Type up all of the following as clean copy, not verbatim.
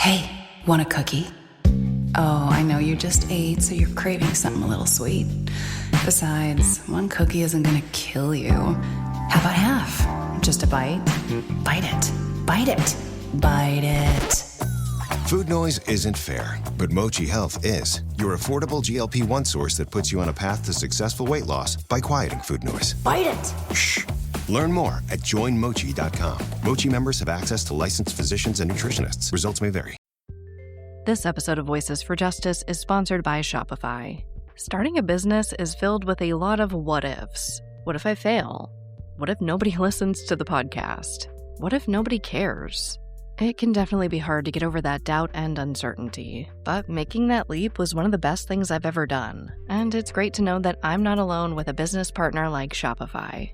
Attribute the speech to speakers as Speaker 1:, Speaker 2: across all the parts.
Speaker 1: Hey, want a cookie? Oh, I know you just ate, so you're craving something a little sweet. Besides, one cookie isn't gonna kill you. How about half? Just a bite? Bite it. Bite it. Bite it.
Speaker 2: Food noise isn't fair, but Mochi Health is. Your affordable GLP-1 source that puts you on a path to successful weight loss by quieting food noise.
Speaker 1: Bite it.
Speaker 2: Shh. Learn more at joinmochi.com. Mochi members have access to licensed physicians and nutritionists. Results may vary.
Speaker 3: This episode of Voices for Justice is sponsored by Shopify. Starting a business is filled with a lot of what-ifs. What if I fail? What if nobody listens to the podcast? What if nobody cares? It can definitely be hard to get over that doubt and uncertainty, but making that leap was one of the best things I've ever done, and it's great to know that I'm not alone with a business partner like Shopify.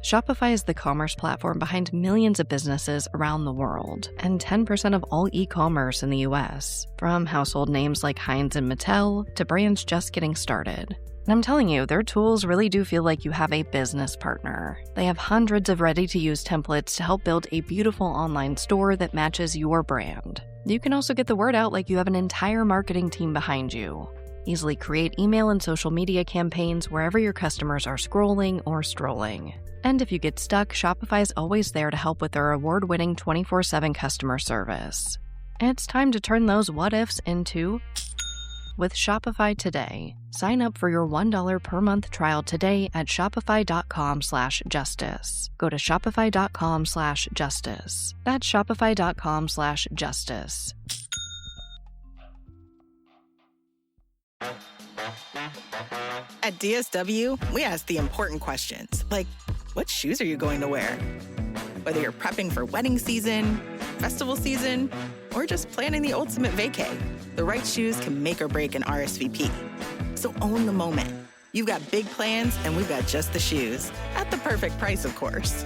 Speaker 3: Shopify is the commerce platform behind millions of businesses around the world, and 10% of all e-commerce in the US, from household names like Heinz and Mattel to brands just getting started. And I'm telling you, their tools really do feel like you have a business partner. They have hundreds of ready-to-use templates to help build a beautiful online store that matches your brand. You can also get the word out like you have an entire marketing team behind you. Easily create email and social media campaigns wherever your customers are scrolling or strolling. And if you get stuck, Shopify is always there to help with their award-winning 24/7 customer service. It's time to turn those what-ifs into with Shopify today. Sign up for your $1 per month trial today at shopify.com/justice. Go to shopify.com/justice. That's shopify.com/justice.
Speaker 4: At DSW, we ask the important questions, like, what shoes are you going to wear? Whether you're prepping for wedding season, festival season, or just planning the ultimate vacay, the right shoes can make or break an RSVP. So own the moment. You've got big plans, and we've got just the shoes. At the perfect price, of course.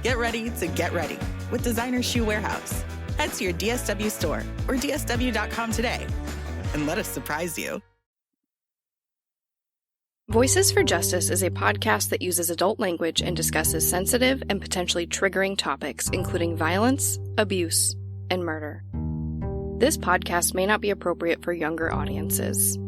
Speaker 4: Get ready to get ready with Designer Shoe Warehouse. Head to your DSW store or dsw.com today, and let us surprise you.
Speaker 5: Voices for Justice is a podcast that uses adult language and discusses sensitive and potentially triggering topics, including violence, abuse, and murder. This podcast may not be appropriate for younger audiences.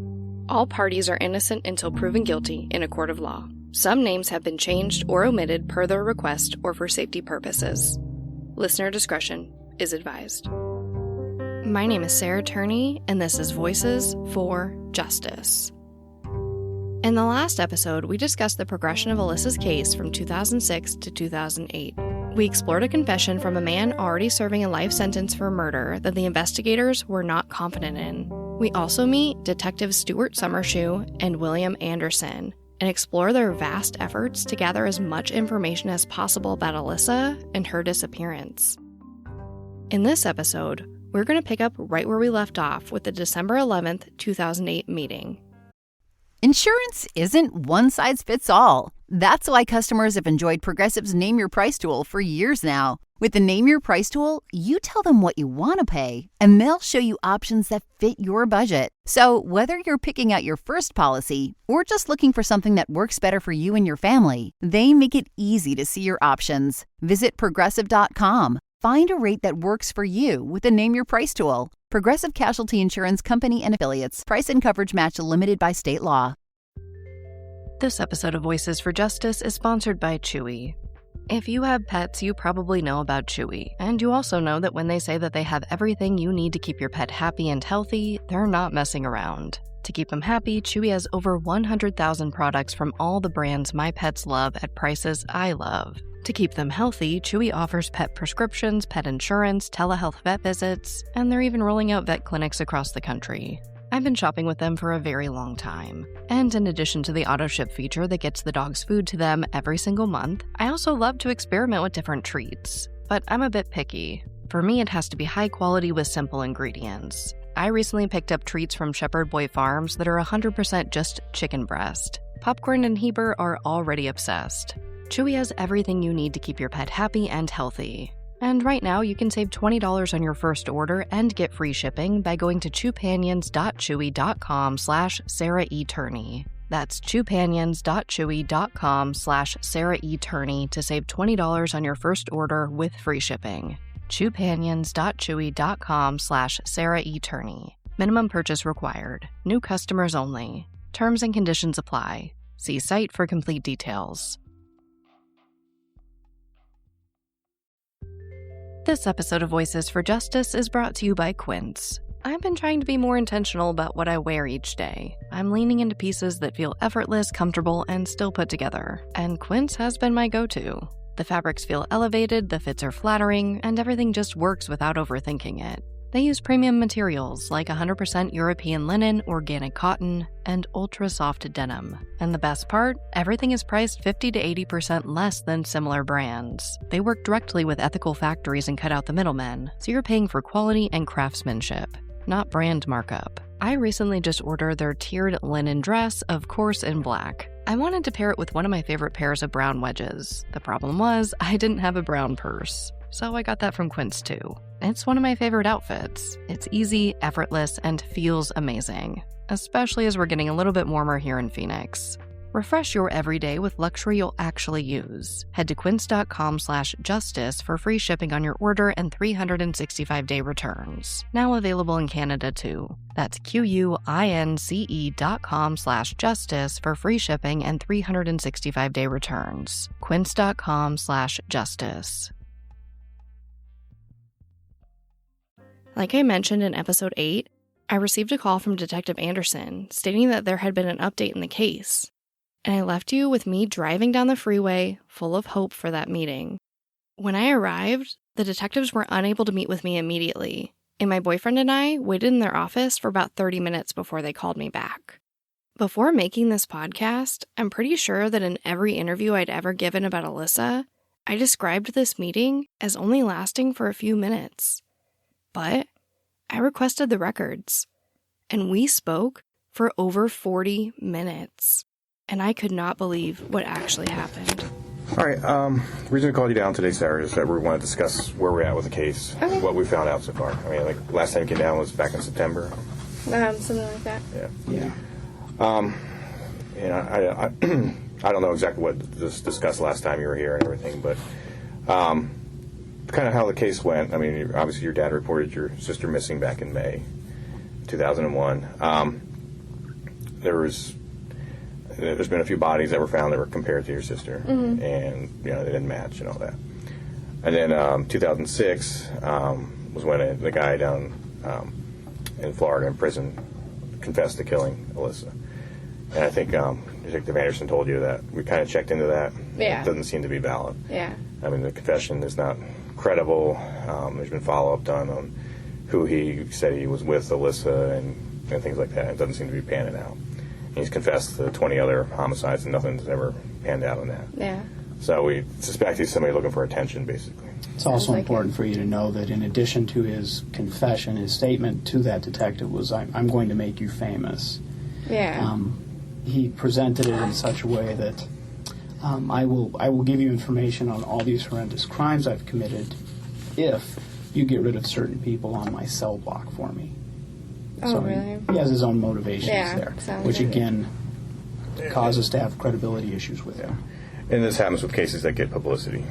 Speaker 5: All parties are innocent until proven guilty in a court of law. Some names have been changed or omitted per their request or for safety purposes. Listener discretion is advised. My name is Sarah Turney, and this is Voices for Justice. In the last episode, we discussed the progression of Alyssa's case from 2006 to 2008. We explored a confession from a man already serving a life sentence for murder that the investigators were not confident in. We also meet Detectives Stuart Summershoe and William Anderson and explore their vast efforts to gather as much information as possible about Alyssa and her disappearance. In this episode, we're going to pick up right where we left off with the December 11th, 2008 meeting.
Speaker 6: Insurance isn't one size fits all. That's why customers have enjoyed Progressive's Name Your Price tool for years now. With the Name Your Price tool, you tell them what you want to pay, and they'll show you options that fit your budget. So whether you're picking out your first policy or just looking for something that works better for you and your family, they make it easy to see your options. Visit Progressive.com. Find a rate that works for you with the Name Your Price tool. Progressive Casualty Insurance Company and Affiliates. Price and coverage match limited by state law.
Speaker 3: This episode of Voices for Justice is sponsored by Chewy. If you have pets, you probably know about Chewy, and you also know that when they say that they have everything you need to keep your pet happy and healthy, they're not messing around. To keep them happy, Chewy has over 100,000 products from all the brands my pets love at prices I love. To keep them healthy, Chewy offers pet prescriptions, pet insurance, telehealth vet visits, and they're even rolling out vet clinics across the country. I've been shopping with them for a very long time. And in addition to the auto ship feature that gets the dog's food to them every single month, I also love to experiment with different treats. But I'm a bit picky. For me, it has to be high quality with simple ingredients. I recently picked up treats from Shepherd Boy Farms that are 100% just chicken breast. Popcorn and Heber are already obsessed. Chewy has everything you need to keep your pet happy and healthy. And right now, you can save $20 on your first order and get free shipping by going to chewpanions.chewy.com/Sarah E. Turney. That's chewpanions.chewy.com/Sarah E. Turney to save $20 on your first order with free shipping. chewpanions.chewy.com/Sarah E. Turney. Minimum purchase required. New customers only. Terms and conditions apply. See site for complete details. This episode of Voices for Justice is brought to you by Quince. I've been trying to be more intentional about what I wear each day. I'm leaning into pieces that feel effortless, comfortable, and still put together. And Quince has been my go-to. The fabrics feel elevated, the fits are flattering, and everything just works without overthinking it. They use premium materials like 100% European linen, organic cotton, and ultra-soft denim. And the best part? Everything is priced 50 to 80% less than similar brands. They work directly with ethical factories and cut out the middlemen, so you're paying for quality and craftsmanship, not brand markup. I recently just ordered their tiered linen dress, of course in black. I wanted to pair it with one of my favorite pairs of brown wedges. The problem was, I didn't have a brown purse. So I got that from Quince too. It's one of my favorite outfits. It's easy, effortless, and feels amazing, especially as we're getting a little bit warmer here in Phoenix. Refresh your everyday with luxury you'll actually use. Head to quince.com/justice for free shipping on your order and 365-day returns. Now available in Canada too. That's QUINCE.com/justice for free shipping and 365-day returns. Quince.com/justice.
Speaker 5: Like I mentioned in episode 8, I received a call from Detective Anderson stating that there had been an update in the case. And I left you with me driving down the freeway, full of hope for that meeting. When I arrived, the detectives were unable to meet with me immediately, and my boyfriend and I waited in their office for about 30 minutes before they called me back. Before making this podcast, I'm pretty sure that in every interview I'd ever given about Alyssa, I described this meeting as only lasting for a few minutes. But I requested the records, and we spoke for over 40 minutes. And I could not believe what actually happened.
Speaker 7: All right. The reason I called you down today, Sarah, is that we want to discuss where we're at with the case, what we found out so far. I mean, like last time you came down was back in September.
Speaker 5: Something like that.
Speaker 7: Yeah. I don't know exactly what was discussed last time you were here and everything, but kind of how the case went. I mean, obviously your dad reported your sister missing back in May 2001. There's been a few bodies that were found that were compared to your sister, and they didn't match and all that. And then 2006 was when the guy down in Florida in prison confessed to killing Alyssa. And I think Detective Anderson told you that we kind of checked into that.
Speaker 5: Yeah.
Speaker 7: It doesn't seem to be valid.
Speaker 5: Yeah.
Speaker 7: I mean, the confession is not credible. There's been follow-up done on who he said he was with Alyssa and things like that. It doesn't seem to be panning out. He's confessed to 20 other homicides, and nothing's ever panned out on that.
Speaker 5: Yeah.
Speaker 7: So we suspect he's somebody looking for attention, basically.
Speaker 8: It's also important for you to know that in addition to his confession, his statement to that detective was, I'm going to make you famous.
Speaker 5: Yeah.
Speaker 8: He presented it in such a way that I will give you information on all these horrendous crimes I've committed if you get rid of certain people on my cell block for me.
Speaker 5: Oh, really?
Speaker 8: He has his own motivations there, which
Speaker 5: like
Speaker 8: again causes to have credibility issues with him.
Speaker 7: And this happens with cases that get publicity.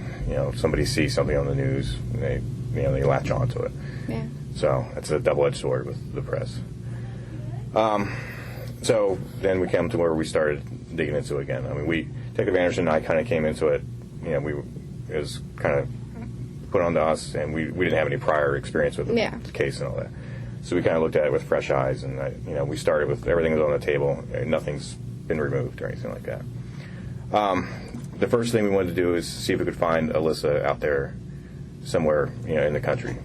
Speaker 7: Somebody sees something on the news, and they latch onto it.
Speaker 5: Yeah.
Speaker 7: So it's a double-edged sword with the press. So then we came to where we started digging into it again. I mean, Detective Anderson and I kind of came into it. It was kind of put onto us, and we didn't have any prior experience with the case and all that. So we kind of looked at it with fresh eyes, and we started with everything was on the table. Nothing's been removed or anything like that. The first thing we wanted to do is see if we could find Alyssa out there somewhere, in the country.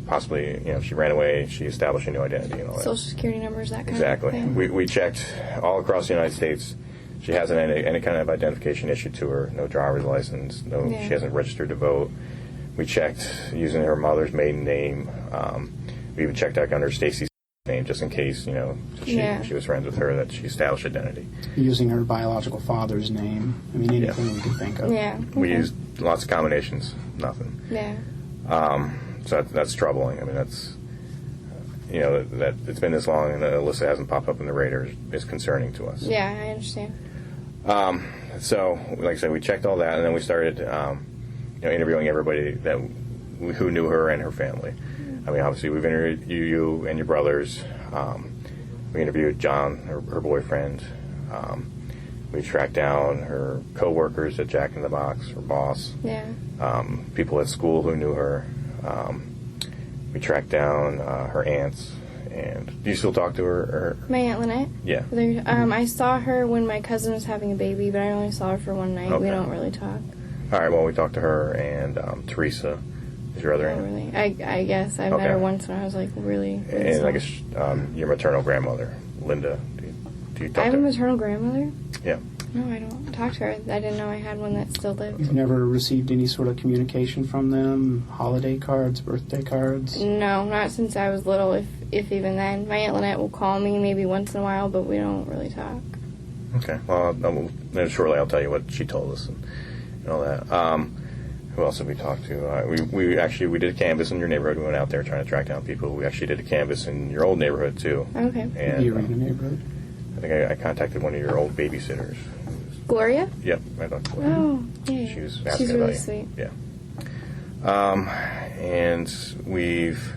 Speaker 7: Possibly, if she ran away, she established a new identity and all that.
Speaker 5: Social security numbers, that kind
Speaker 7: exactly.
Speaker 5: of thing.
Speaker 7: We checked all across the United States. She hasn't any kind of identification issued to her. No driver's license. She hasn't registered to vote. We checked using her mother's maiden name. We even checked out under Stacy's name just in case, she was friends with her, that she established identity.
Speaker 8: Using her biological father's name. I mean, anything we could think of.
Speaker 5: Yeah.
Speaker 7: We used lots of combinations. Nothing.
Speaker 5: Yeah.
Speaker 7: So that's troubling. I mean, that's, that it's been this long and Alyssa hasn't popped up in the radar is concerning to us.
Speaker 5: Yeah, I understand.
Speaker 7: So, like I said, we checked all that, and then we started, interviewing everybody that who knew her and her family. I mean, obviously, we've interviewed you and your brothers. We interviewed John, her boyfriend. We tracked down her co-workers at Jack in the Box, her boss.
Speaker 5: Yeah.
Speaker 7: People at school who knew her. We tracked down her aunts. And do you still talk to her? Or?
Speaker 5: My Aunt Lynette?
Speaker 7: Yeah.
Speaker 5: I saw her when my cousin was having a baby, but I only saw her for one night.
Speaker 7: Okay.
Speaker 5: We don't really talk.
Speaker 7: All right, well, we talked to her, and Teresa is your other aunt.
Speaker 5: Really. I guess. I met her once when I was, like, really
Speaker 7: And
Speaker 5: small.
Speaker 7: I guess your maternal grandmother, Linda. Do you talk
Speaker 5: I have
Speaker 7: to
Speaker 5: a
Speaker 7: her?
Speaker 5: maternal grandmother?
Speaker 7: Yeah.
Speaker 5: No, I don't talk to her. I didn't know I had one that still lived.
Speaker 8: You've never received any sort of communication from them? Holiday cards, birthday cards?
Speaker 5: No, not since I was little, if even then. My Aunt Lynette will call me maybe once in a while, but we don't really talk.
Speaker 7: Okay. Well, then shortly I'll tell you what she told us and all that. Who else did we talk to? We did a canvas in your neighborhood. We went out there trying to track down people. We actually did a canvas in your old neighborhood, too.
Speaker 5: Okay.
Speaker 7: And,
Speaker 8: The arena neighborhood?
Speaker 7: I think I contacted one of your old babysitters.
Speaker 5: Gloria?
Speaker 7: Yep, I talked to Gloria.
Speaker 5: Oh, yeah.
Speaker 7: She was
Speaker 5: She's
Speaker 7: asking
Speaker 5: really
Speaker 7: about you.
Speaker 5: sweet.
Speaker 7: Yeah. And we've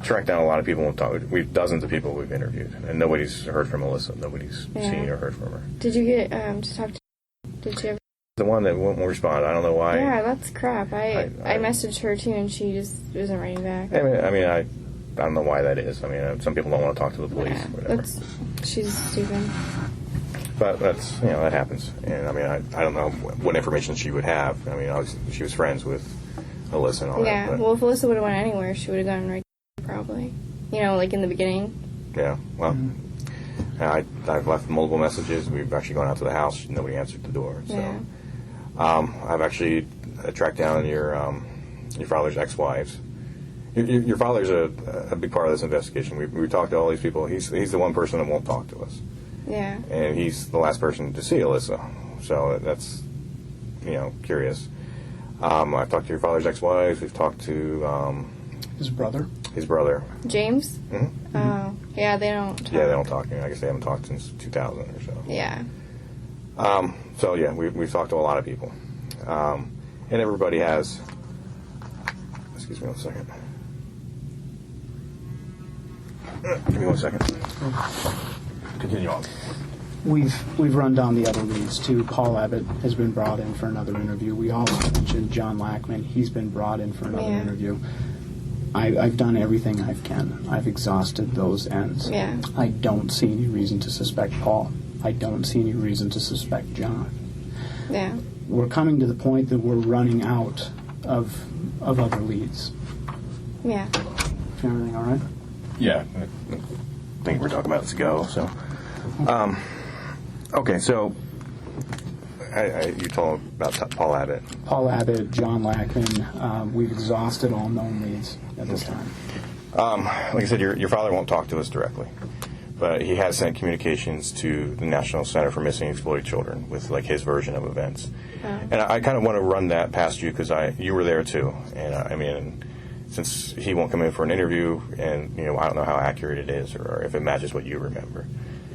Speaker 7: tracked down a lot of people. We've dozens of people we've interviewed, and nobody's heard from Melissa. Nobody's seen or heard from her.
Speaker 5: Did you get to talk to? Did you ever?
Speaker 7: The one that won't respond. I don't know why.
Speaker 5: Yeah, that's crap. I messaged her too, and she just isn't writing back.
Speaker 7: I don't know why that is. I mean, some people don't want to talk to the police.
Speaker 5: Yeah,
Speaker 7: or whatever.
Speaker 5: She's stupid.
Speaker 7: But that's that happens. And I don't know what information she would have. I mean, obviously she was friends with Alyssa and all that.
Speaker 5: Yeah. Well, if Alyssa would have went anywhere, she would have gone right probably. Like in the beginning.
Speaker 7: Yeah. Well, I've left multiple messages. We've actually gone out to the house. Nobody answered the door. So,
Speaker 5: Yeah.
Speaker 7: I've actually tracked down your father's ex-wives. Your father's a big part of this investigation. We talked to all these people. He's the one person that won't talk to us.
Speaker 5: Yeah.
Speaker 7: And he's the last person to see Alyssa. So that's, curious. I've talked to your father's ex-wives. We've talked to
Speaker 8: His brother?
Speaker 7: his brother.
Speaker 5: James?
Speaker 7: Mm-hmm.
Speaker 5: Oh. Yeah, they don't talk.
Speaker 7: Yeah, they don't talk. I guess they haven't talked since 2000 or so.
Speaker 5: Yeah.
Speaker 7: So, yeah, we've talked to a lot of people. And everybody has... Excuse me one second. Give me 1 second. Continue on.
Speaker 8: We've run down the other leads, too. Paul Abbott has been brought in for another interview. We also mentioned John Lackman. He's been brought in for another interview. I've done everything I can. I've exhausted those ends.
Speaker 5: Yeah.
Speaker 8: I don't see any reason to suspect Paul. I don't see any reason to suspect John.
Speaker 5: Yeah.
Speaker 8: We're coming to the point that we're running out of other leads.
Speaker 5: Yeah.
Speaker 8: Is everything all right?
Speaker 7: Yeah. I think we're talking about this ago, so... okay, so... you told about Paul Abbott.
Speaker 8: Paul Abbott, John Lackman. We've exhausted all known leads at this time.
Speaker 7: Like I said, your father won't talk to us directly, but he has sent communications to the National Center for Missing and Exploited Children with his version of events. And I kind of want to run that past you because you were there too, and since he won't come in for an interview, and I don't know how accurate it is or if it matches what you remember.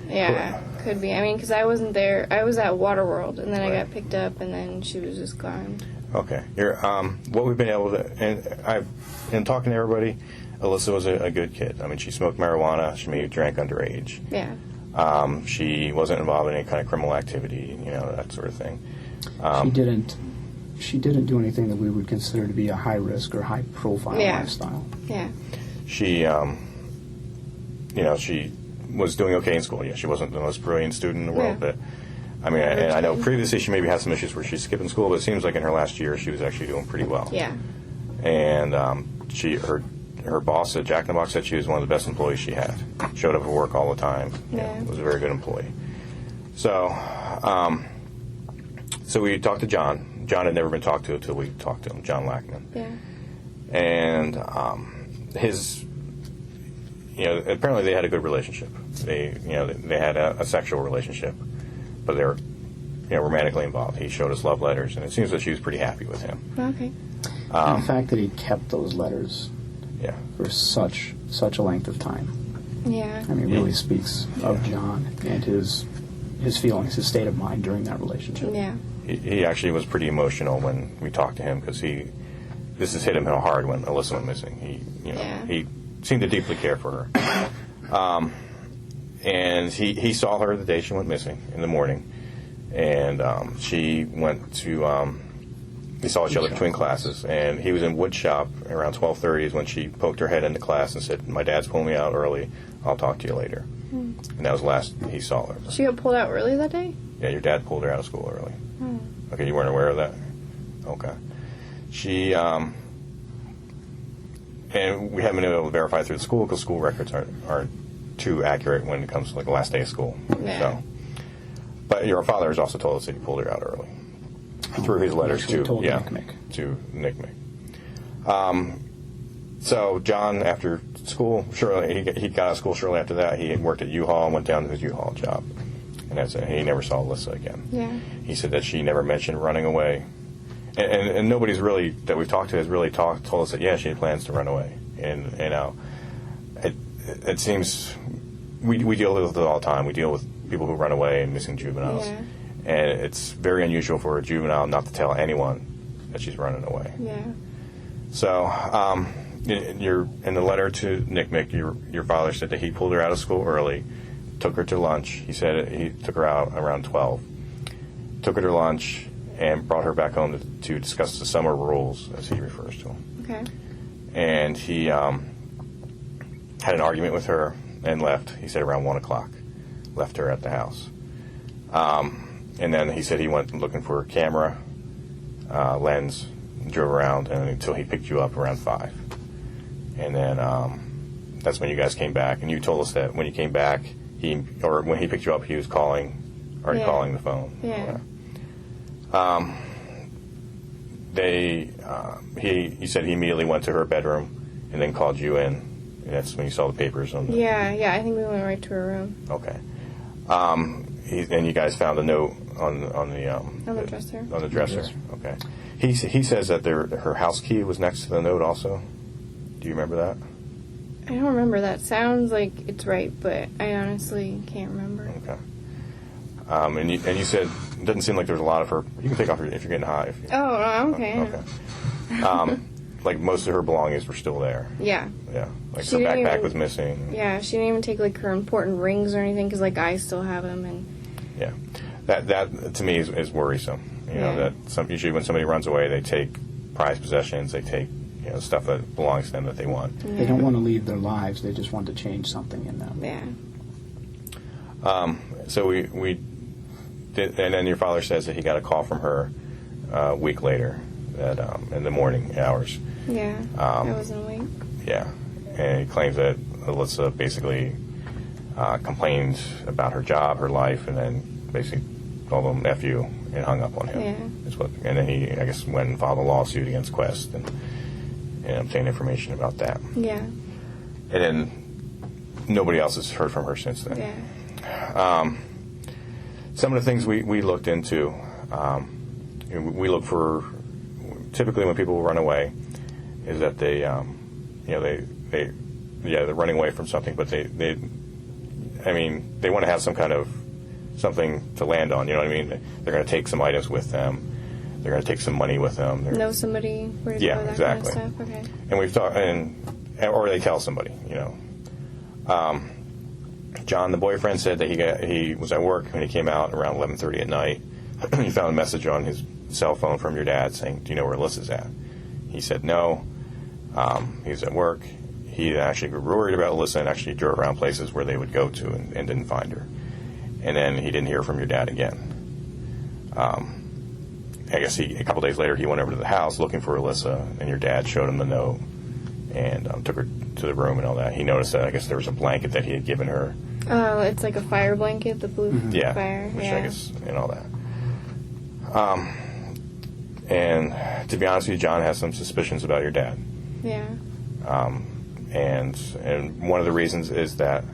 Speaker 5: Yeah, could be. Because I wasn't there. I was at Waterworld, and then I got picked up, and then she was just gone.
Speaker 7: Okay. What we've been able to, in talking to everybody, Alyssa was a good kid. She smoked marijuana. She maybe drank underage.
Speaker 5: Yeah.
Speaker 7: She wasn't involved in any kind of criminal activity, that sort of thing.
Speaker 8: She didn't do anything that we would consider to be a high risk or high profile lifestyle.
Speaker 5: Yeah.
Speaker 7: She, she was doing okay in school. Yeah, she wasn't the most brilliant student in the world, but and I know previously she maybe had some issues where she's skipping school, but it seems like in her last year she was actually doing pretty well.
Speaker 5: Yeah.
Speaker 7: And her boss at Jack in the Box said she was one of the best employees she had. Showed up at work all the time.
Speaker 5: Yeah.
Speaker 7: Was a very good employee. So, so we talked to John. John had never been talked to until we talked to him, John Lackman.
Speaker 5: Yeah.
Speaker 7: And apparently they had a good relationship. They had a sexual relationship, but they were, romantically involved. He showed us love letters, and it seems that she was pretty happy with him.
Speaker 5: Okay.
Speaker 8: The fact that he kept those letters
Speaker 7: Yeah.
Speaker 8: for such a length of time,
Speaker 5: Yeah.
Speaker 8: really speaks of John and his feelings, his state of mind during that relationship.
Speaker 5: Yeah.
Speaker 7: He actually was pretty emotional when we talked to him because he this has hit him hard when Alyssa went missing. He seemed to deeply care for her. And he saw her the day she went missing in the morning. And she went to, they saw each other between classes. And he was in wood shop around 12:30 is when she poked her head into class and said, "My dad's pulling me out early. I'll talk to you later." And that was the last he saw her.
Speaker 5: She got pulled out early that day?
Speaker 7: Yeah, your dad pulled her out of school early. Okay, you weren't aware of that? Okay. She, and we haven't been able to verify through the school because school records aren't too accurate when it comes to like the last day of school.
Speaker 5: Yeah.
Speaker 7: So, but your father has also told us that he pulled her out early through his letters to Nick. So John, after school, he got out of school shortly after that. He worked at U-Haul and went down to his U-Haul job, and that's it. He never saw Alyssa again.
Speaker 5: Yeah.
Speaker 7: He said that she never mentioned running away, and nobody's really that we've talked to has really told us that she had plans to run away, and it seems we deal with it all the time. We deal with people who run away and missing juveniles, and it's very unusual for a juvenile not to tell anyone that she's running away.
Speaker 5: Yeah.
Speaker 7: So, in the letter to Nick, your father said that he pulled her out of school early, took her to lunch. He said he took her out around 12, took her to lunch, and brought her back home to discuss the summer rules, as he refers to them.
Speaker 5: Okay.
Speaker 7: And he had an argument with her and left. He said around 1 o'clock, left her at the house. And then he said he went looking for a camera, lens, drove around until he picked you up around 5. And then that's when you guys came back. And you told us that when you came back, when he picked you up, he was calling the phone.
Speaker 5: Yeah.
Speaker 7: He said he immediately went to her bedroom and then called you in. And that's when you saw the papers on the...
Speaker 5: Yeah, I think we went right to her room.
Speaker 7: Okay. And you guys found a note on the
Speaker 5: dresser.
Speaker 7: On the dresser. Yes. Okay. He says that her house key was next to the note also. Do you remember that?
Speaker 5: I don't remember. That sounds like it's right, but I honestly can't remember.
Speaker 7: Okay. And you said it doesn't seem like there's a lot of her. You can take off if you're getting hot.
Speaker 5: Oh, okay.
Speaker 7: Okay. Like most of her belongings were still there.
Speaker 5: Yeah.
Speaker 7: Yeah. Like her backpack was missing.
Speaker 5: Yeah, she didn't even take like her important rings or anything because like I still have them and.
Speaker 7: Yeah, that to me is worrisome. You know that usually when somebody runs away, they take prized possessions, they take stuff that belongs to them that they want.
Speaker 8: Yeah. They don't want to leave their lives; they just want to change something in them.
Speaker 5: Yeah.
Speaker 7: So we did, and then your father says that he got a call from her a week later, in the morning hours.
Speaker 5: Yeah. I wasn't awake.
Speaker 7: Yeah, and he claims that Alyssa basically complained about her job, her life, and then basically told him F you and hung up on him.
Speaker 5: Yeah.
Speaker 7: And then he, I guess, went and filed a lawsuit against Quest and obtained information about that.
Speaker 5: Yeah.
Speaker 7: And then nobody else has heard from her since then.
Speaker 5: Yeah.
Speaker 7: Some of the things we looked into, we look for, typically when people run away, is that they're running away from something, but they want to have some kind of something to land on. You know what I mean? They're going to take some items with them. They're going to take some money with them.
Speaker 5: Know somebody where to go, that
Speaker 7: exactly.
Speaker 5: kind of stuff. Okay.
Speaker 7: And we've talked, or they tell somebody. John, the boyfriend, said that he was at work when he came out around 11:30 at night. He found a message on his cell phone from your dad saying, "Do you know where Alyssa's at?" He said no. He was at work. He actually grew worried about Alyssa and actually drove around places where they would go to and didn't find her. And then he didn't hear from your dad again. I guess a couple days later he went over to the house looking for Alyssa, and your dad showed him the note and took her to the room and all that. He noticed that I guess there was a blanket that he had given her.
Speaker 5: Oh, it's like a fire blanket, the blue fire.
Speaker 7: Which I guess, and all that. And to be honest with you, John has some suspicions about your dad.
Speaker 5: Yeah.
Speaker 7: And one of the reasons is that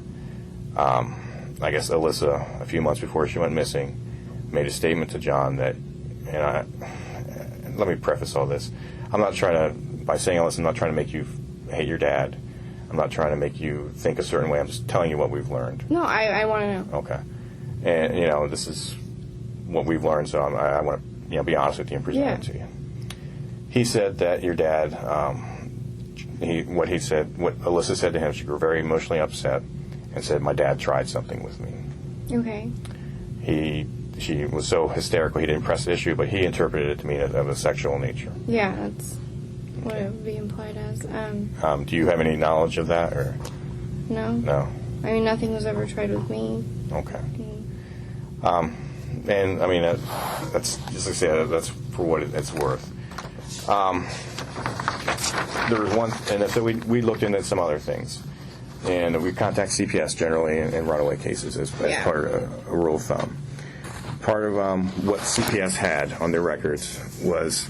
Speaker 7: I guess Alyssa, a few months before she went missing, made a statement to John that, and let me preface all this, by saying all this, I'm not trying to make you hate your dad. I'm not trying to make you think a certain way. I'm just telling you what we've learned.
Speaker 5: No, I want to know.
Speaker 7: Okay. And, this is what we've learned, so I want to be honest with you and present it to you. He said that your dad, what Alyssa said to him, she grew very emotionally upset and said, my dad tried something with me.
Speaker 5: Okay.
Speaker 7: She was so hysterical he didn't press the issue, but he interpreted it to mean of a sexual nature.
Speaker 5: Yeah, that's what it would be implied as.
Speaker 7: Do you have any knowledge of that, or?
Speaker 5: No.
Speaker 7: No.
Speaker 5: I mean, nothing was ever tried with me.
Speaker 7: Okay. And I mean, that's just like I said, that's for what it's worth. There was one, and so we looked into some other things, and we contact CPS generally in runaway cases as part of a rule of thumb. Part of what CPS had on their records was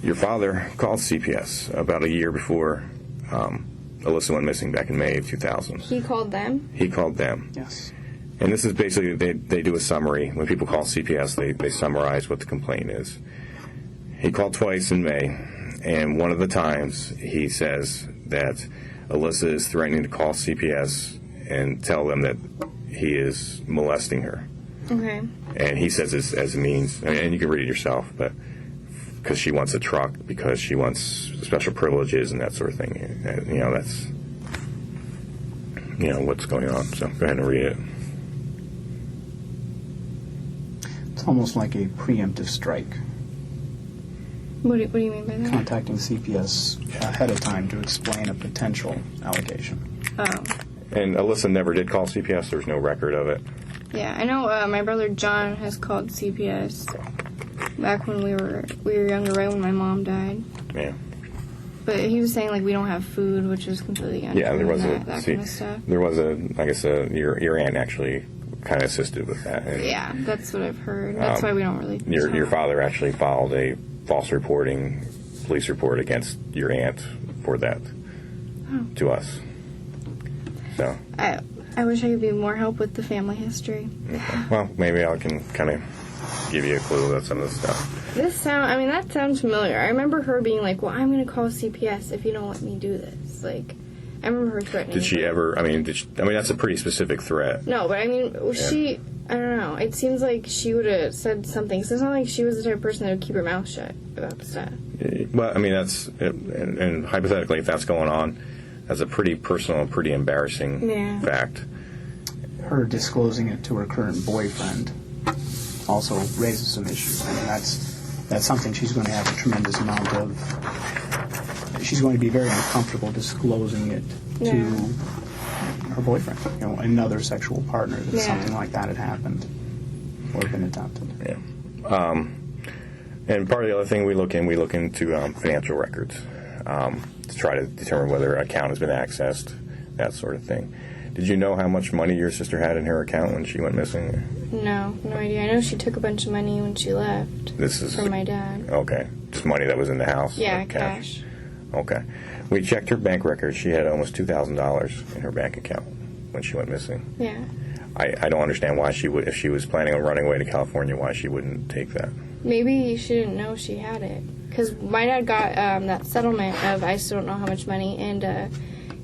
Speaker 7: your father called CPS about a year before Alyssa went missing back in May of 2000.
Speaker 5: He called them?
Speaker 7: He called them.
Speaker 8: Yes.
Speaker 7: And this is basically, they do a summary. When people call CPS, they summarize what the complaint is. He called twice in May, and one of the times he says that Alyssa is threatening to call CPS and tell them that he is molesting her.
Speaker 5: Okay. And
Speaker 7: he says this as a means, and you can read it yourself, but because she wants a truck, because she wants special privileges and that sort of thing. And, that's, what's going on. So go ahead and read it.
Speaker 8: It's almost like a preemptive strike.
Speaker 5: What do you mean by that?
Speaker 8: Contacting CPS ahead of time to explain a potential allegation.
Speaker 5: Oh.
Speaker 7: And Alyssa never did call CPS. There's no record of it.
Speaker 5: Yeah, I know my brother John has called CPS back when we were younger, right when my mom died.
Speaker 7: Yeah.
Speaker 5: But he was saying, we don't have food, which is completely untrue.
Speaker 7: Yeah, there was
Speaker 5: that kind of stuff.
Speaker 7: There was your aunt actually kind of assisted with that. And,
Speaker 5: yeah, that's what I've heard. That's why we don't really
Speaker 7: Your father actually filed a false police report against your aunt for that to us. So
Speaker 5: I wish I could be more help with the family history.
Speaker 7: Okay. Well, maybe I can kind of give you a clue about some of the stuff.
Speaker 5: That sounds familiar. I remember her being like, well, I'm going to call CPS if you don't let me do this. I remember her threatening.
Speaker 7: Did she ever, that's a pretty specific threat.
Speaker 5: No, but I don't know. It seems like she would have said something. So it's not like she was the type of person that would keep her mouth shut about stuff.
Speaker 7: Well, that's, and hypothetically, if that's going on, that's a pretty personal and pretty embarrassing fact.
Speaker 8: Her disclosing it to her current boyfriend also raises some issues. That's something she's going to have a tremendous amount of. She's going to be very uncomfortable disclosing it to her boyfriend, another sexual partner, that something like that had happened or been attempted.
Speaker 7: Yeah. And part of the other thing we look into financial records to try to determine whether an account has been accessed, that sort of thing. Did you know how much money your sister had in her account when she went missing?
Speaker 5: No idea. I know she took a bunch of money when she left.
Speaker 7: This is
Speaker 5: from my dad.
Speaker 7: Okay, just money that was in the house.
Speaker 5: Yeah, cash.
Speaker 7: Okay, we checked her bank records. She had almost $2,000 in her bank account when she went missing.
Speaker 5: Yeah.
Speaker 7: I don't understand why she would, if she was planning on running away to California, why she wouldn't take that.
Speaker 5: Maybe she didn't know she had it. Because my dad got that settlement of I still don't know how much money, and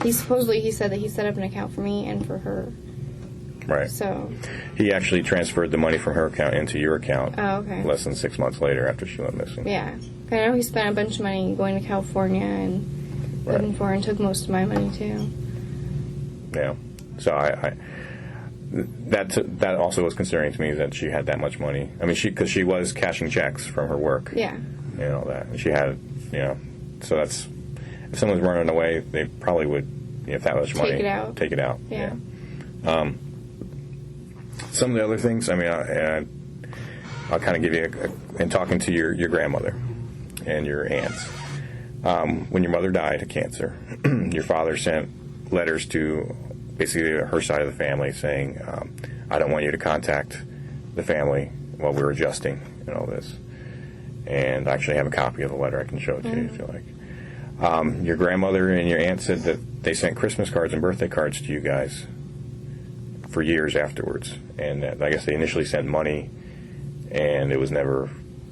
Speaker 5: he said that he set up an account for me and for her.
Speaker 7: Right.
Speaker 5: So
Speaker 7: he actually transferred the money from her account into your account.
Speaker 5: Oh, okay.
Speaker 7: Less than 6 months later after she went missing.
Speaker 5: Yeah. I know he spent a bunch of money going to California and looking for her, and took most of my money too.
Speaker 7: Yeah. So that also was concerning to me that she had that much money. Because she was cashing checks from her work.
Speaker 5: Yeah.
Speaker 7: And all that. And she had, so that's, if someone's running away, they probably would, if that much money, take it out.
Speaker 5: Yeah.
Speaker 7: Some of the other things, I'll kind of give you, in talking to your grandmother and your aunts, when your mother died of cancer, your father sent letters to basically her side of the family saying, I don't want you to contact the family while we're adjusting and all this. And I actually have a copy of the letter I can show it to you if you like. Your grandmother and your aunt said that they sent Christmas cards and birthday cards to you guys for years afterwards. And I guess they initially sent money, and it was never,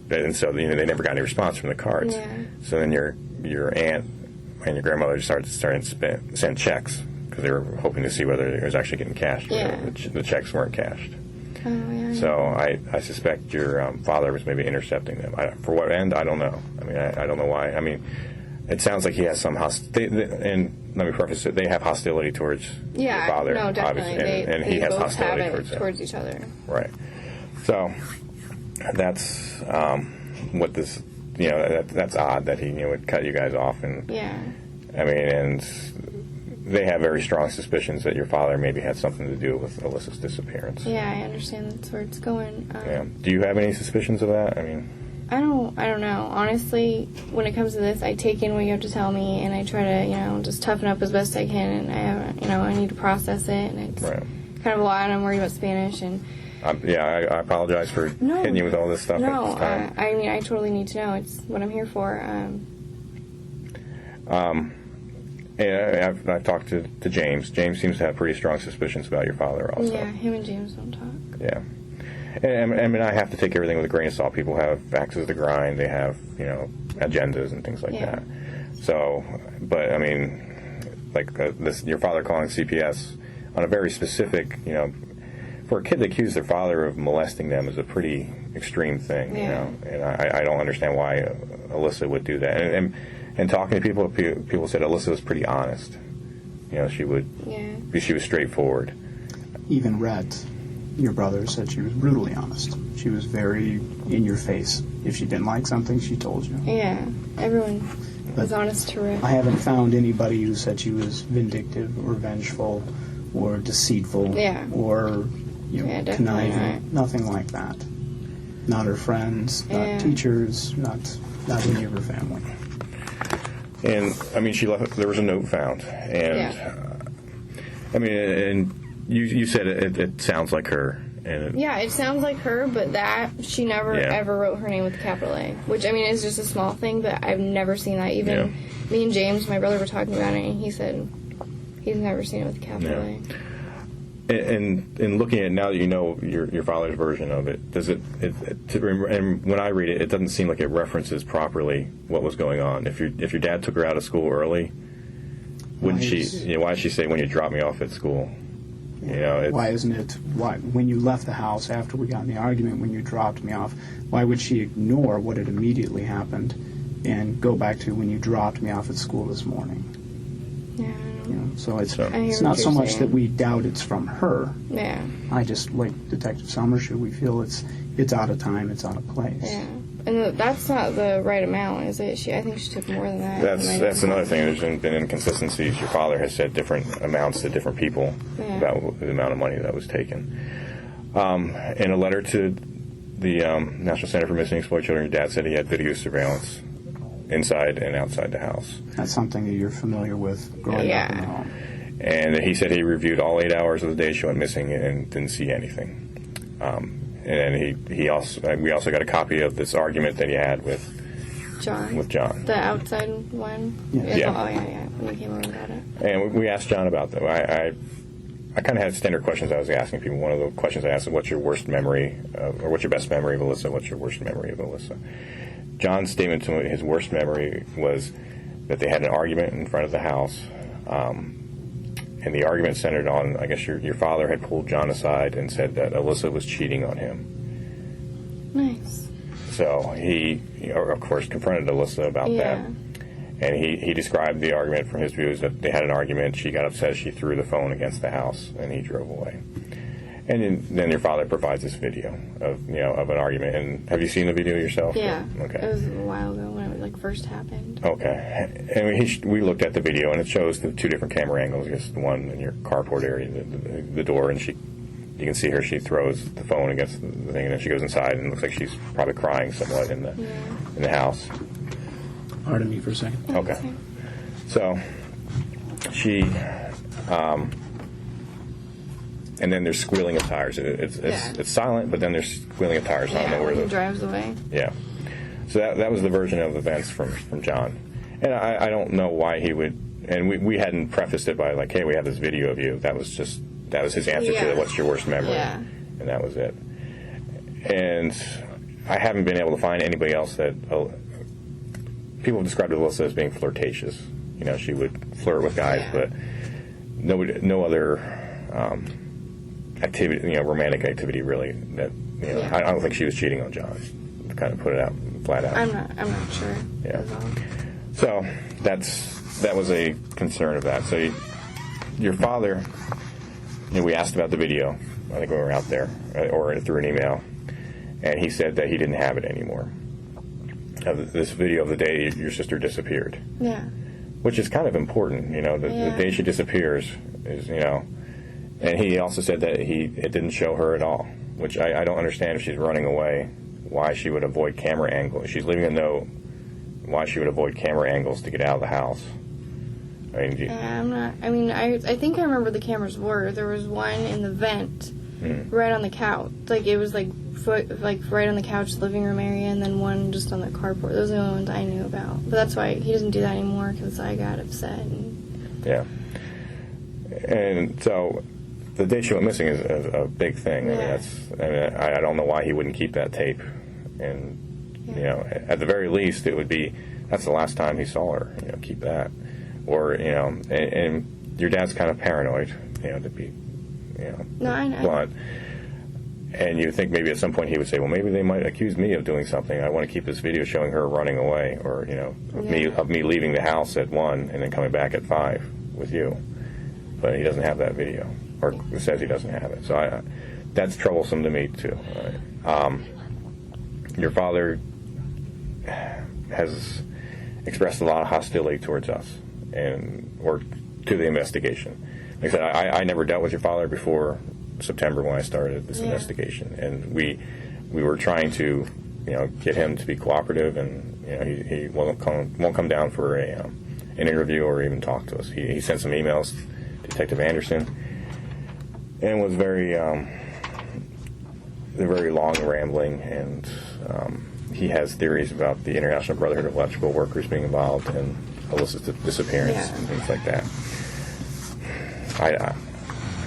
Speaker 7: and so they never got any response from the cards.
Speaker 5: Yeah.
Speaker 7: So then your aunt and your grandmother started to send checks because they were hoping to see whether it was actually getting cashed.
Speaker 5: Yeah.
Speaker 7: The checks weren't cashed.
Speaker 5: Oh, yeah.
Speaker 7: So I suspect your father was maybe intercepting them. For what end, I don't know. I mean, I don't know why. I mean, it sounds like he has some and let me preface it, they have hostility towards your father.
Speaker 5: No, definitely.
Speaker 7: Obviously, and he has hostility
Speaker 5: towards each other.
Speaker 7: Right. So that's what this, that's odd that he would cut you guys off. And I mean, and they have very strong suspicions that your father maybe had something to do with Alyssa's disappearance.
Speaker 5: Yeah, I understand that's where it's going.
Speaker 7: Do you have any suspicions of that? I mean,
Speaker 5: I don't know. Honestly, when it comes to this, I take in what you have to tell me, and I try to, just toughen up as best I can. And I need to process it, and it's kind of a lot. And I'm worried about Spanish, and
Speaker 7: I apologize for hitting you with all this stuff.
Speaker 5: No,
Speaker 7: at this time.
Speaker 5: I mean, I totally need to know. It's what I'm here for.
Speaker 7: And I've talked to James. James seems to have pretty strong suspicions about your father also.
Speaker 5: Yeah, him and James don't talk.
Speaker 7: Yeah. And I mean, I have to take everything with a grain of salt. People have axes to grind. They have, agendas and things like that. So, but I mean, like your father calling CPS on a very specific, for a kid to accuse their father of molesting them is a pretty extreme thing, And I don't understand why Alyssa would do that. And talking to people said Alyssa was pretty honest. She was straightforward.
Speaker 8: Even Rhett, your brother, said she was brutally honest. She was very in your face. If she didn't like something, she told you.
Speaker 5: Yeah, everyone was honest to Rhett.
Speaker 8: I haven't found anybody who said she was vindictive or vengeful or deceitful or conniving. Nothing like that. Not her friends, not teachers, not any of her family.
Speaker 7: And I mean, she left. There was a note found, and I mean, and you said it sounds like her. And
Speaker 5: it sounds like her, but that she never ever wrote her name with a capital A, which I mean is just a small thing, but I've never seen that. Even me and James, my brother, were talking about it, and he said he's never seen it with a capital A.
Speaker 7: And looking at it now that you know your father's version of it, does and when I read it, it doesn't seem like it references properly what was going on. If your dad took her out of school early, wouldn't she? Why did she say when you dropped me off at school?
Speaker 8: Why isn't it? Why when you left the house after we got in the argument, when you dropped me off, why would she ignore what had immediately happened and go back to when you dropped me off at school this morning?
Speaker 5: Yeah.
Speaker 8: So it's not so much that we doubt it's from her.
Speaker 5: Yeah.
Speaker 8: I just, like Detective Summers, we feel it's out of time, it's out of place.
Speaker 5: Yeah. And that's not the right amount, is it? I think she took more than that.
Speaker 7: That's another thing. There's been inconsistencies. Your father has said different amounts to different people about the amount of money that was taken. In a letter to the National Center for Missing and Exploited Children, your dad said he had video surveillance inside and outside the house. That's something that you're familiar with growing up in the home. And he said he reviewed all 8 hours of the day she went missing and didn't see anything. And we also got a copy of this argument that he had with John. The outside one? Yeah. Oh, yeah. When he came over and got it. And we asked John about that. I kind of had standard questions I was asking people. One of the questions I asked is, what's your worst memory, or what's your best memory of Alyssa? What's your worst memory of Alyssa? John's statement to his worst memory was that they had an argument in front of the house, and the argument centered on, I guess, your father had pulled John aside and said that Alyssa was cheating on him. Nice. So he, of course, confronted Alyssa about that. And he described the argument from his views that they had an argument, she got upset, she threw the phone against the house, and he drove away. And then your father provides this video of an argument. And have you seen the video yourself? Yeah. Okay. It was a while ago when it first happened. Okay. And we looked at the video, and it shows the two different camera angles. I guess the one in your carport area, the door, and you can see her. She throws the phone against the thing, and then she goes inside, and it looks like she's probably crying somewhat in the house. Pardon me for a second. Okay. So she. And then there's squealing of tires. It's silent, but then there's squealing of tires. I don't know where he drives away. Yeah. So that was the version of events from John. And I don't know why he would. And we hadn't prefaced it by like, hey, we have this video of you. That was his answer to what's your worst memory. Yeah. And that was it. And I haven't been able to find anybody else that people have described Alyssa as being flirtatious. She would flirt with guys, but no other activity, romantic activity, really. That I don't think she was cheating on John. To kind of put it out flat out.
Speaker 5: I'm not sure.
Speaker 7: Yeah. So that was a concern of that. So your father, we asked about the video. I think we were out there or through an email, and he said that he didn't have it anymore. This video of the day your sister disappeared.
Speaker 5: Yeah.
Speaker 7: Which is kind of important, the day she disappears is, and he also said that it didn't show her at all, which I don't understand. If she's running away, why she would avoid camera angles. She's leaving a note, why she would avoid camera angles to get out of the house. I mean,
Speaker 5: I think I remember the cameras were. There was one in the vent right on the couch. Like, it was, right on the couch, living room area, and then one just on the carport. Those are the only ones I knew about. But that's why he doesn't do that anymore, because I got upset.
Speaker 7: Yeah. And so the day she went missing is a big thing.
Speaker 5: Yeah.
Speaker 7: I don't know why he wouldn't keep that tape. And, at the very least, it would be, that's the last time he saw her, keep that. Or, and your dad's kind of paranoid, to be,
Speaker 5: no, I know.
Speaker 7: blunt. And you think maybe at some point he would say, well, maybe they might accuse me of doing something. I want to keep this video showing her running away, or, of me leaving the house at 1 and then coming back at 5 with you. But he doesn't have that video, or says he doesn't have it. So that's troublesome to me, too. Your father has expressed a lot of hostility towards us, or to the investigation. Like I said, I never dealt with your father before September when I started this investigation, and we were trying to get him to be cooperative, and he won't come down for an interview or even talk to us. He sent some emails to Detective Anderson and was very long, rambling, and he has theories about the International Brotherhood of Electrical Workers being involved in Alyssa's disappearance and things like that.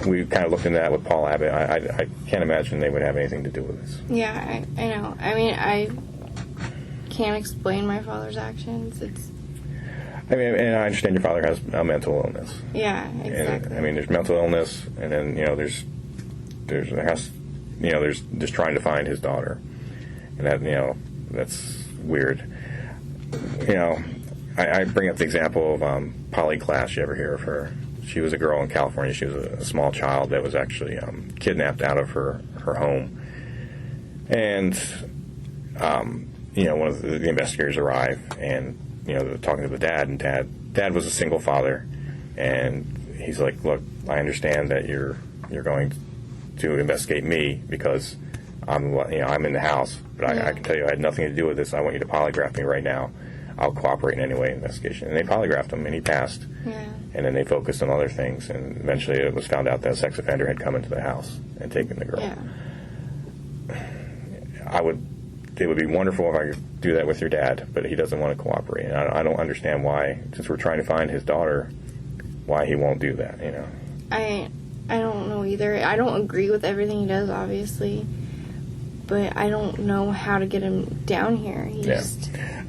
Speaker 7: We kind of looked into that with Paul Abbott. I can't imagine they would have anything to do with this.
Speaker 5: Yeah, I know. I mean, I can't explain my father's actions.
Speaker 7: And I understand your father has a mental illness.
Speaker 5: Yeah, exactly.
Speaker 7: And, there's mental illness, and then there's just trying to find his daughter, and that that's weird. I bring up the example of Polly Klaas. You ever hear of her? She was a girl in California. She was a small child that was actually kidnapped out of her home. And, one of the investigators arrived, and, they're talking to the dad, and dad was a single father. And he's like, look, I understand that you're going to investigate me because I'm in the house, but I can tell you I had nothing to do with this. I want you to polygraph me right now. I'll cooperate in any way in the investigation. And they polygraphed him, and he passed. Yeah. And then they focused on other things, and eventually it was found out that a sex offender had come into the house and taken the girl.
Speaker 5: Yeah.
Speaker 7: It would be wonderful if I could do that with your dad, but he doesn't want to cooperate. And I don't understand why, since we're trying to find his daughter, why he won't do that,
Speaker 5: I don't know either. I don't agree with everything he does, obviously, but I don't know how to get him down here.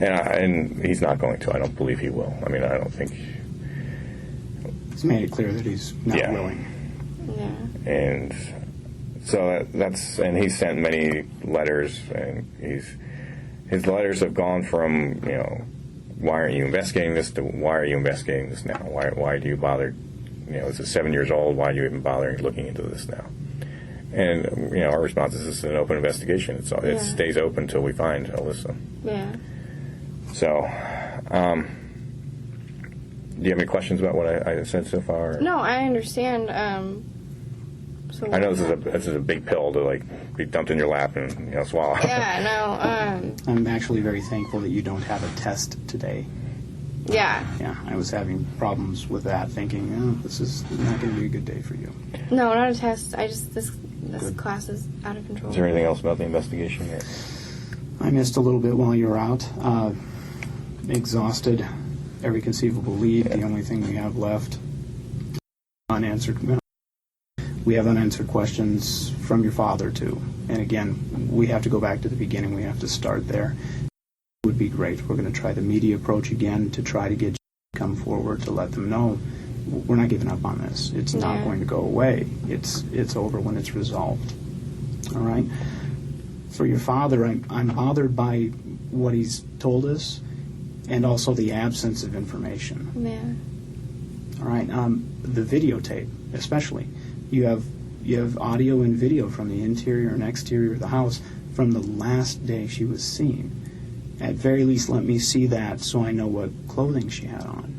Speaker 7: And he's not going to. I don't believe he will. I don't think...
Speaker 8: He's made it clear that he's not willing.
Speaker 5: Yeah.
Speaker 7: And so and he's sent many letters, and his letters have gone from, why aren't you investigating this, to why are you investigating this now? Why do you bother, this is 7 years old, why are you even bothering looking into this now? And, our response is this is an open investigation. It stays open until we find Alyssa.
Speaker 5: Yeah.
Speaker 7: So, do you have any questions about what I said so far?
Speaker 5: No, I understand.
Speaker 7: I know this is a big pill to be dumped in your lap and swallow.
Speaker 5: Yeah, no.
Speaker 8: I'm actually very thankful that you don't have a test today.
Speaker 5: Yeah.
Speaker 8: Yeah, I was having problems with that, thinking, this is not going to be a good day for you.
Speaker 5: No, not a test. This class is out of control.
Speaker 7: Is there anything else about the investigation yet?
Speaker 8: I missed a little bit while you were out. Exhausted every conceivable lead. The only thing we have left unanswered. We have unanswered questions from your father too. And again, we have to go back to the beginning. We have to start there. It would be great. We're going to try the media approach again to try to get you to come forward to let them know we're not giving up on this. It's not going to go away. It's over when it's resolved. All right? For your father, I'm bothered by what he's told us and also the absence of information.
Speaker 5: Yeah.
Speaker 8: All right? The videotape, especially. You have audio and video from the interior and exterior of the house from the last day she was seen. At very least, let me see that so I know what clothing she had on.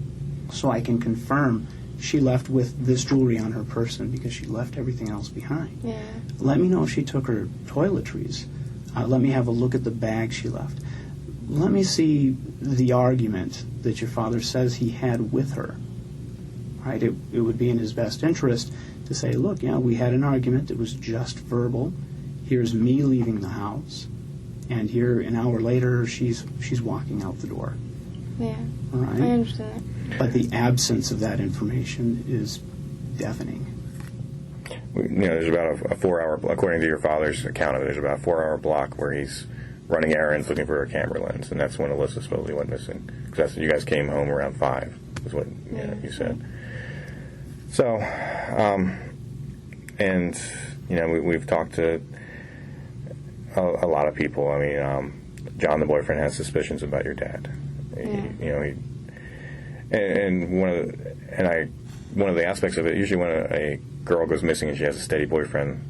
Speaker 8: So I can confirm she left with this jewelry on her person because she left everything else behind.
Speaker 5: Yeah.
Speaker 8: Let me know if she took her toiletries. Let me have a look at the bag she left. Let me see the argument that your father says he had with her. Right? It would be in his best interest to say, look, yeah, we had an argument. It was just verbal. Here's me leaving the house. And here, an hour later, she's walking out the door.
Speaker 5: Yeah.
Speaker 8: All right?
Speaker 5: I understand that.
Speaker 8: But the absence of that information is deafening.
Speaker 7: There's about a 4-hour, according to your father's account of it, there's about a 4-hour block where he's running errands looking for a camera lens, and that's when Alyssa supposedly went missing. Because you guys came home around 5, is what you said. So, and we've talked to a lot of people. I mean, John, the boyfriend, has suspicions about your dad. One of the aspects of it, usually when a girl goes missing and she has a steady boyfriend,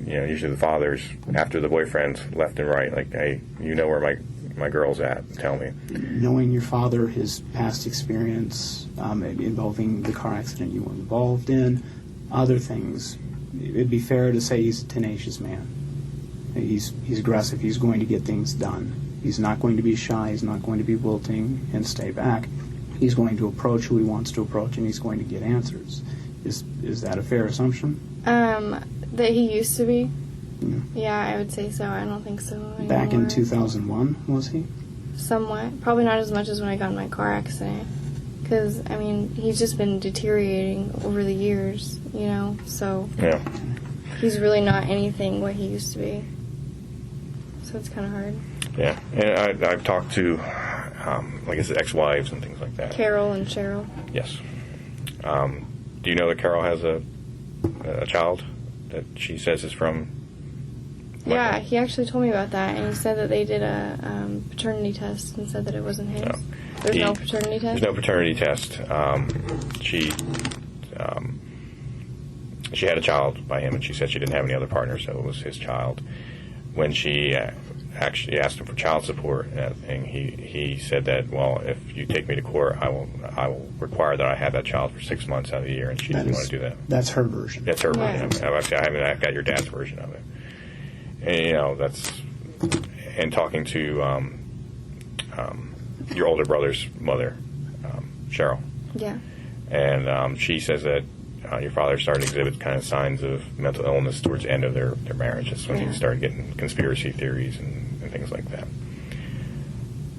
Speaker 7: usually the father's after the boyfriend's left and right, like, hey, where my girl's at, tell me.
Speaker 8: Knowing your father, his past experience involving the car accident you were involved in, other things, it'd be fair to say he's a tenacious man. He's aggressive. He's going to get things done. He's not going to be shy. He's not going to be wilting and stay back. He's going to approach who he wants to approach, and he's going to get answers. Is that a fair assumption?
Speaker 5: That he used to be? Yeah, I would say so. I don't think so anymore.
Speaker 8: Back in 2001, was he?
Speaker 5: Somewhat. Probably not as much as when I got in my car accident. Because, I mean, he's just been deteriorating over the years, so...
Speaker 7: Yeah.
Speaker 5: He's really not anything what he used to be. So it's kind of hard.
Speaker 7: Yeah, and I've talked to, his ex-wives and things like that.
Speaker 5: Carol and Cheryl.
Speaker 7: Yes. Do you know that Carol has a child that she says is from...
Speaker 5: Yeah, he actually told me about that, and he said that they did a paternity test and said that it wasn't his.
Speaker 7: No.
Speaker 5: There's no paternity test?
Speaker 7: There's no paternity test. She had a child by him, and she said she didn't have any other partners, so it was his child. When she actually asked him for child support and everything, he said that, well, if you take me to court, I will require that I have that child for 6 months out of the year, and she didn't want to do that.
Speaker 8: That's her version.
Speaker 7: That's her version. I've got your dad's version of it. And, that's... And talking to your older brother's mother, Cheryl.
Speaker 5: Yeah.
Speaker 7: And she says that your father started to exhibit kind of signs of mental illness towards the end of their marriage. That's when he started getting conspiracy theories and things like that.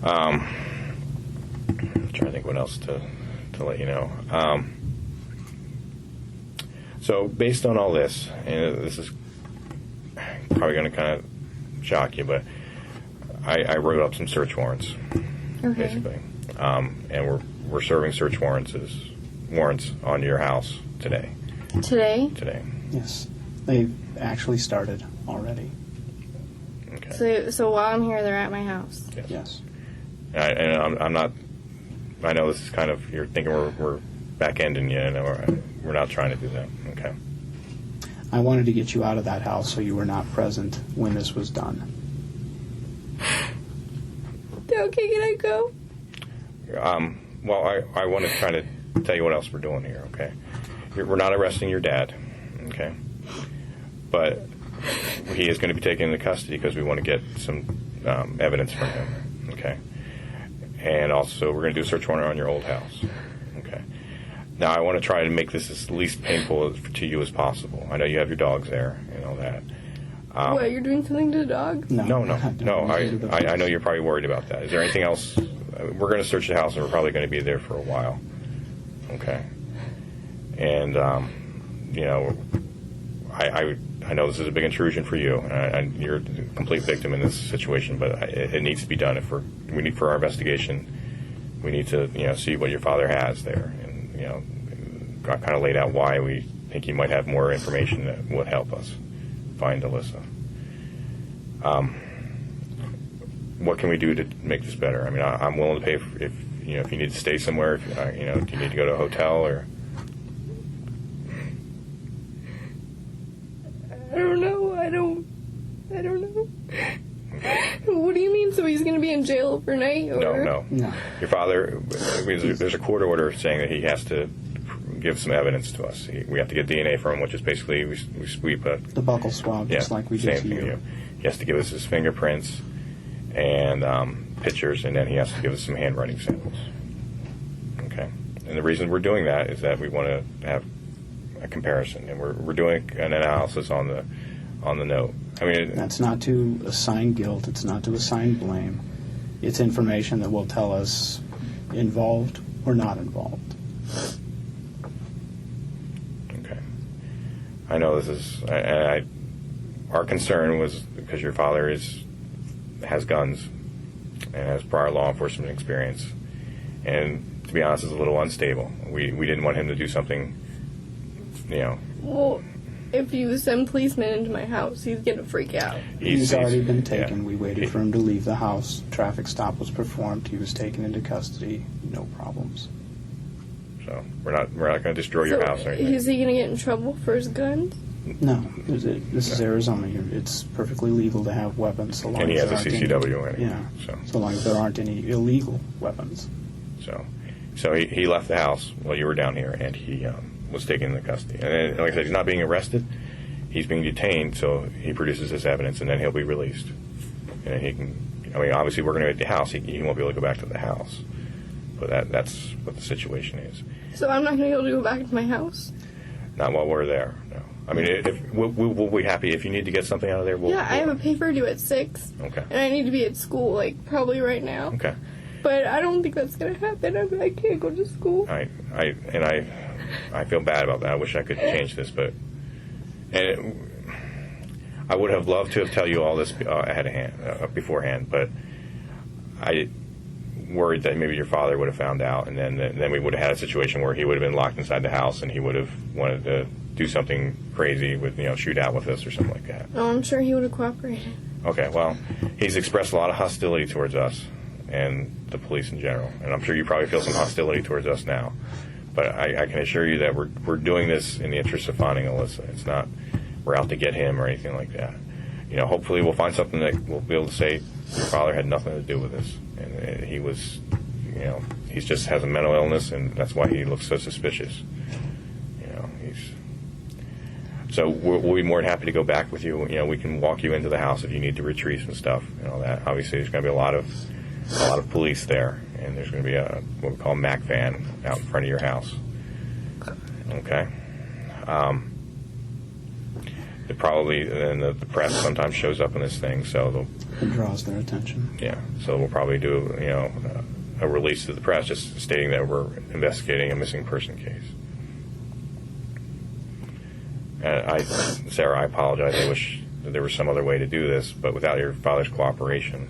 Speaker 7: I'm trying to think what else to let you know. So based on all this, and this is probably going to kind of shock you, but I wrote up some search warrants, basically. And we're serving search warrants on your house today. Today.
Speaker 8: Yes. They've actually started already.
Speaker 7: Okay.
Speaker 5: So while I'm here, they're at my house?
Speaker 8: Yes.
Speaker 7: And I'm not... I know this is kind of... You're thinking we're back-ending you, and we're not trying to do that. Okay.
Speaker 8: I wanted to get you out of that house so you were not present when this was done.
Speaker 5: Okay, can I go?
Speaker 7: Well, I want to kind of tell you what else we're doing here, okay? We're not arresting your dad, okay? But he is going to be taken into custody because we want to get some evidence from him, okay? And also, we're going to do a search warrant on your old house, okay? Now, I want to try to make this as least painful to you as possible. I know you have your dogs there and all that.
Speaker 5: What, you're doing something to the dog?
Speaker 7: No. I know you're probably worried about that. Is there anything else? We're going to search the house, and we're probably going to be there for a while. Okay. And, I know this is a big intrusion for you, and you're a complete victim in this situation, but it needs to be done. For our investigation, we need to, see what your father has there. And, kind of laid out why we think he might have more information that would help us find Alyssa. What can we do to make this better? I mean, I'm willing to pay if you need to stay somewhere. Do you need to go to a hotel or?
Speaker 5: I don't know. I don't know. What do you mean? So he's going to be in jail overnight? Or?
Speaker 7: No. Your father, there's a court order saying that he has to give some evidence to us. We have to get DNA from him, which is basically we sweep
Speaker 8: the buccal swab, just like we did to you.
Speaker 7: He has to give us his fingerprints and pictures, and then he has to give us some handwriting samples. Okay, and the reason we're doing that is that we want to have a comparison, and we're doing an analysis on the note. I mean,
Speaker 8: that's not to assign guilt. It's not to assign blame. It's information that will tell us involved or not involved.
Speaker 7: Okay. I know this is. Our concern was because your father has guns and has prior law enforcement experience, and to be honest, is a little unstable. We didn't want him to do something,
Speaker 5: Well, if you send policemen into my house, he's going to freak out.
Speaker 8: He's already been taken. Yeah. We waited for him to leave the house. Traffic stop was performed. He was taken into custody. No problems.
Speaker 7: So we're not going to destroy your house or anything.
Speaker 5: Is he going to get in trouble for his guns?
Speaker 8: No. This is Arizona. It's perfectly legal to have weapons. So long
Speaker 7: and he
Speaker 8: as
Speaker 7: has a CCW
Speaker 8: anyway. Yeah. So long as there aren't any illegal weapons.
Speaker 7: So he left the house while you were down here, and he was taken into custody. And then, like I said, he's not being arrested. He's being detained, so he produces this evidence, and then he'll be released. And he can, obviously we're going to get the house. He won't be able to go back to the house. But that's what the situation is.
Speaker 5: So I'm not going to be able to go back to my house?
Speaker 7: Not while we're there, no. I mean, we'll be happy. If you need to get something out of there,
Speaker 5: I have a paper due at 6.
Speaker 7: Okay.
Speaker 5: And I need to be at school, probably right now.
Speaker 7: Okay.
Speaker 5: But I don't think that's going to happen. I can't go to school.
Speaker 7: I feel bad about that. I wish I could change this, but I would have loved to have tell you all this beforehand, but I worried that maybe your father would have found out, and then we would have had a situation where he would have been locked inside the house, and he would have wanted to do something crazy with shoot out with us or something like that.
Speaker 5: Oh, I'm sure he would have cooperated.
Speaker 7: Okay, well, he's expressed a lot of hostility towards us and the police in general, and I'm sure you probably feel some hostility towards us now. But I can assure you that we're doing this in the interest of finding Alyssa. It's not we're out to get him or anything like that. Hopefully we'll find something that we'll be able to say your father had nothing to do with this, and he was, he just has a mental illness, and that's why he looks so suspicious. So we'll be more than happy to go back with you. We can walk you into the house if you need to retrieve some stuff and all that. Obviously, there's going to be a lot of police there, and there's going to be what we call a MAC van out in front of your house. Okay. The press sometimes shows up in this thing, so
Speaker 8: it draws their attention.
Speaker 7: Yeah. So we'll probably do a release to the press just stating that we're investigating a missing person case. And Sarah, I apologize. I wish that there was some other way to do this, but without your father's cooperation,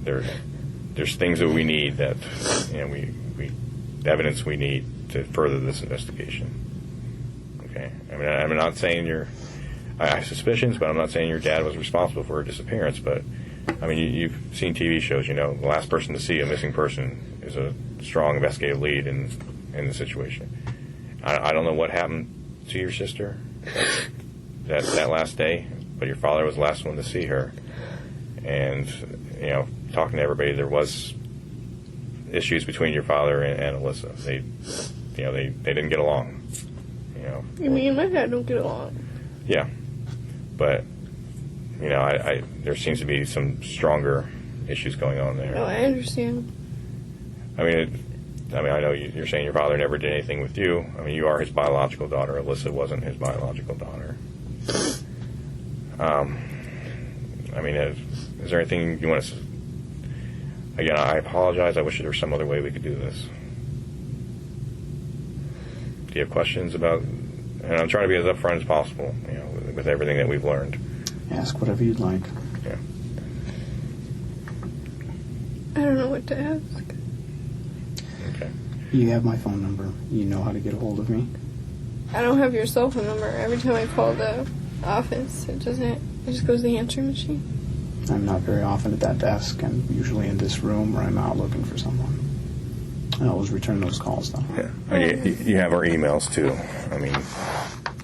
Speaker 7: there's things that we need that we evidence we need to further this investigation. Okay, I'm not saying I have suspicions, but I'm not saying your dad was responsible for her disappearance. But you've seen TV shows. The last person to see a missing person is a strong investigative lead in the situation. I don't know what happened to your sister that last day, but your father was the last one to see her. And, talking to everybody, there was issues between your father and Alyssa. They didn't get along.
Speaker 5: Me and my dad don't get along.
Speaker 7: Yeah. But, there seems to be some stronger issues going on there.
Speaker 5: Oh, I understand.
Speaker 7: I know you're saying your father never did anything with you. You are his biological daughter. Alyssa wasn't his biological daughter. Is there anything you want to... Again, I apologize. I wish there was some other way we could do this. Do you have questions about... And I'm trying to be as upfront as possible, with everything that we've learned.
Speaker 8: Ask whatever you'd like.
Speaker 7: Yeah.
Speaker 5: I don't know what to ask.
Speaker 7: Okay.
Speaker 8: You have my phone number. You know how to get a hold of me.
Speaker 5: I don't have your cell phone number. Every time I call the office, it just goes to the answering machine.
Speaker 8: I'm not very often at that desk. I'm usually in this room, or I'm out looking for someone. I always return those calls, though.
Speaker 7: Yeah. You have our emails, too. I mean,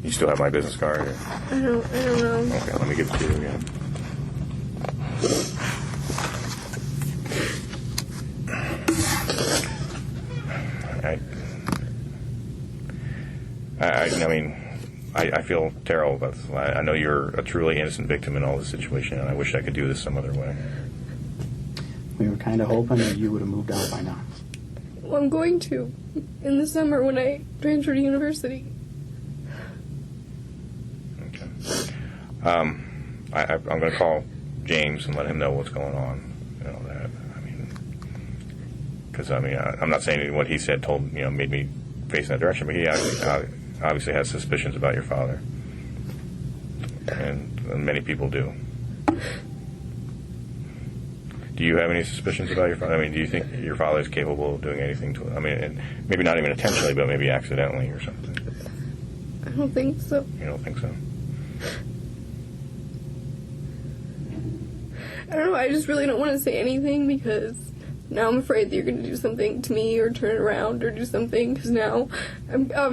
Speaker 7: you still have my business card? Or?
Speaker 5: I don't know.
Speaker 7: Okay, let me give it to you again. I feel terrible about this. I know you're a truly innocent victim in all this situation, and I wish I could do this some other way.
Speaker 8: We were kind of hoping that you would have moved out by now.
Speaker 5: Well, I'm going to in the summer when I transfer to university.
Speaker 7: Okay. I'm going to call James and let him know what's going on. You know that. Because I'm not saying what he said made me face in that direction, but he obviously has suspicions about your father, and many people do. Do you have any suspicions about your father? Do you think your father is capable of doing anything to him? And maybe not even intentionally, but maybe accidentally or something.
Speaker 5: I don't think so.
Speaker 7: You don't think so?
Speaker 5: I don't know, I just really don't want to say anything because now I'm afraid that you're going to do something to me or turn it around or do something, because now I'm a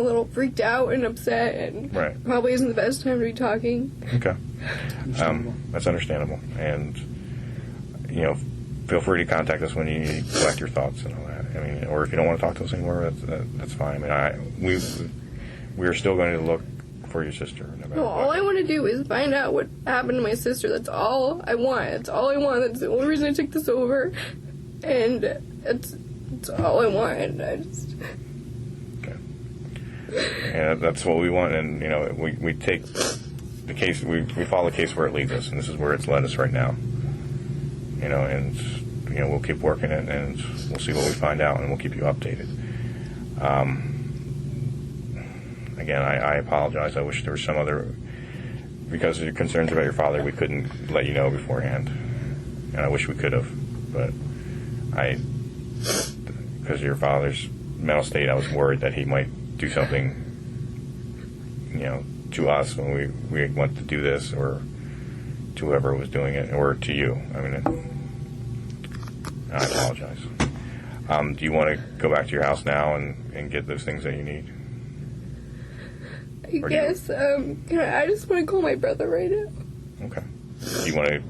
Speaker 5: little freaked out and upset, and
Speaker 7: right.
Speaker 5: Probably isn't the best time to be talking.
Speaker 7: Okay. That's understandable. And, feel free to contact us when you collect your thoughts and all that. Or if you don't want to talk to us anymore, that's fine. We are still going to look for your sister.
Speaker 5: No, all I want to do is find out what happened to my sister. That's all I want. That's all I want. That's the only reason I took this over. And that's all I want.
Speaker 7: Okay. And that's what we want. And, we take the case, we follow the case where it leads us. And this is where it's led us right now. We'll keep working it, and we'll see what we find out, and we'll keep you updated. Again, I apologize. I wish there was some other, because of your concerns about your father, we couldn't let you know beforehand. And I wish we could have, but because of your father's mental state, I was worried that he might do something, to us when we went to do this, or to whoever was doing it, or to you. I apologize. Do you want to go back to your house now and get those things that you need?
Speaker 5: I guess. I just want to call my brother right now.
Speaker 7: Okay. Do you want to?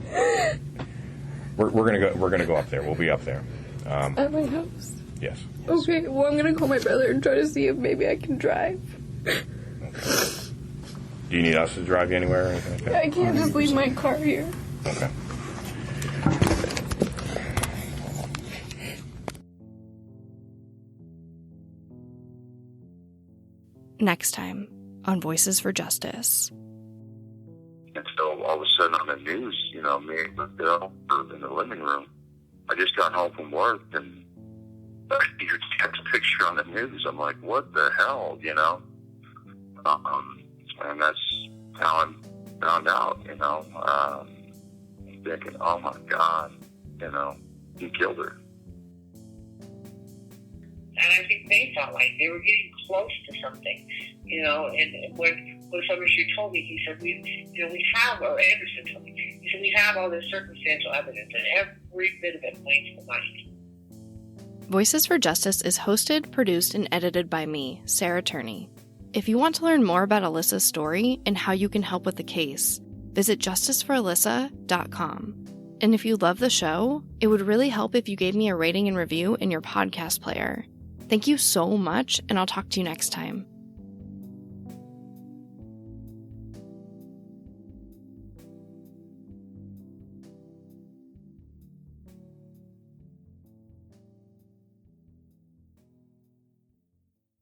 Speaker 7: We're gonna go up there. We'll be up there.
Speaker 5: At my house.
Speaker 7: Yes.
Speaker 5: Okay. Well, I'm gonna call my brother and try to see if maybe I can drive.
Speaker 7: Okay. Do you need us to drive you anywhere or anything like that?
Speaker 5: I can't just leave my car here.
Speaker 7: Okay.
Speaker 3: Next time on Voices for Justice.
Speaker 9: And so all of a sudden on the news, me and Bill were in the living room. I just got home from work and I see your text picture on the news. I'm like, what the hell, And that's how I found out, thinking, oh my God, he killed her.
Speaker 10: And I think they felt like they were getting close to something, and when Summershoe told me, he said, we have, or Anderson told me, he said, we have all this circumstantial evidence, and every bit of it points to money.
Speaker 3: Voices for Justice is hosted, produced, and edited by me, Sarah Turney. If you want to learn more about Alyssa's story and how you can help with the case, visit justicefораlyssa.com. And if you love the show, it would really help if you gave me a rating and review in your podcast player. Thank you so much, and I'll talk to you next time.